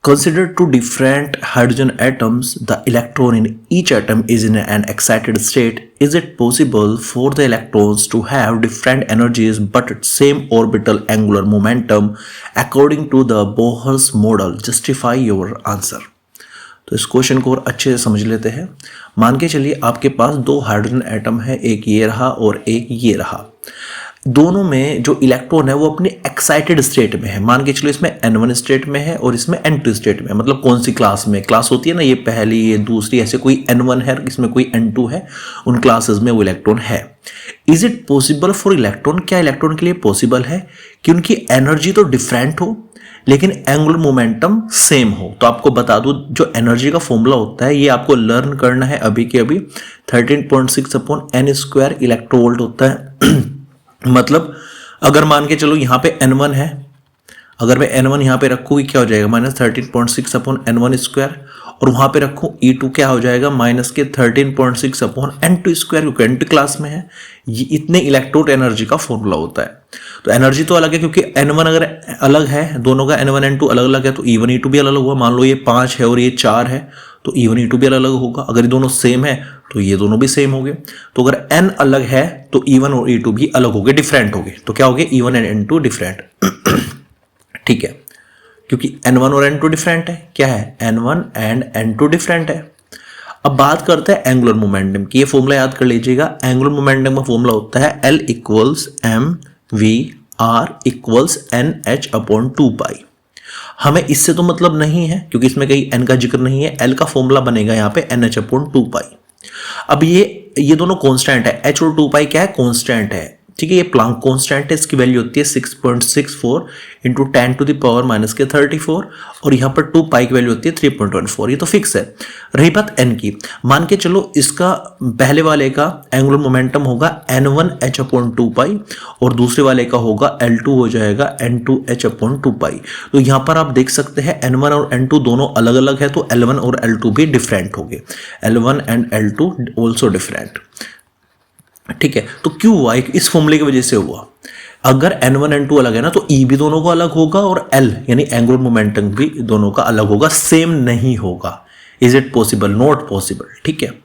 Considered two different hydrogen atoms, the electron in each atom is in an excited state. Is it possible for the electrons to have different energies but same orbital angular momentum according to the Bohr's model? Justify your answer. तो इस question को और अच्छे से समझ लेते हैं। मान के चलिए आपके पास दो हाइड्रोजन एटम है, एक ये रहा और एक ये रहा। दोनों में जो इलेक्ट्रॉन है वो अपने एक्साइटेड स्टेट में है। मान के चलो इसमें N1 स्टेट में है और इसमें N2 स्टेट में है। मतलब कौन सी क्लास में, क्लास होती है ना, ये पहली ये दूसरी, ऐसे कोई N1 है इसमें कोई N2 है, उन क्लासेस में वो इलेक्ट्रॉन है। Is it possible for electron, क्या इलेक्ट्रॉन के लिए पॉसिबल है कि उनकी एनर्जी तो डिफरेंट हो लेकिन एंगुलर मोमेंटम सेम हो? तो आपको बता दूं जो एनर्जी का फॉर्मूला होता है ये आपको लर्न करना है अभी के अभी। 13.6/n² इलेक्ट्रोवोल्ट होता है। मतलब अगर मान के चलो यहाँ पे N1 है, अगर मैं N1 यहाँ पे रखूँ क्या हो जाएगा, -13.6/n1², और वहाँ पे रखूँ E2 क्या हो जाएगा, -13.6/n2², क्योंकि n क्लास में है। ये इतने इलेक्ट्रोड एनर्जी का फॉर्मूला होता है। तो एनर्जी तो अलग है क्योंकि N1 अगर अलग है, दोनों का N1 N2 अलग अलग है तो E1 E2 भी अलग हुआ। मान लो ये 5 है और ये 4 है तो E1 E2 भी अलग अलग होगा। अगर ये दोनों सेम है तो ये दोनों भी सेम हो गए। तो अगर N अलग है तो E1 और E2 भी अलग हो गए, डिफरेंट हो गए। तो क्या हो गए, E1 और N2 डिफरेंट। ठीक है, क्योंकि N1 और N2 डिफरेंट है। क्या है, N1 एंड N2 डिफरेंट है। अब बात करते हैं एंगुलर मोमेंटम की। ये फॉर्मूला याद कर लीजिएगा। एंगुलर मोमेंटम का फॉर्मूला होता है L = mv r = nh/2π। हमें इससे तो मतलब नहीं है क्योंकि इसमें कहीं n का जिक्र नहीं है। L का फॉर्मूला बनेगा यहाँ पे nh/2π। अब ये दोनों कांस्टेंट है, h और 2π क्या है, कांस्टेंट है। ठीक है, ये प्लांक कांस्टेंट है, इसकी वैल्यू होती है 6.64 × 10⁻34 और यहाँ पर 2π की वैल्यू होती है 3.14। ये तो फिक्स है। रही बात n की, मान के चलो इसका पहले वाले का एंगुलर मोमेंटम होगा N1h/2π और दूसरे वाले का होगा L2 हो जाएगा N2h/2π। तो यहाँ पर आप देख सकते हैं N1 और N2 दोनों अलग अलग है तो L1 और L2 भी डिफरेंट हो गए। L1 and L2 also different. ठीक है, तो क्यों हुआ, इस फॉर्मूले की वजह से हुआ। अगर N1 N2 अलग है ना तो E भी दोनों का अलग होगा और L यानी एंगुलर मोमेंटम भी दोनों का अलग होगा, सेम नहीं होगा। Is it possible? Not possible. ठीक है।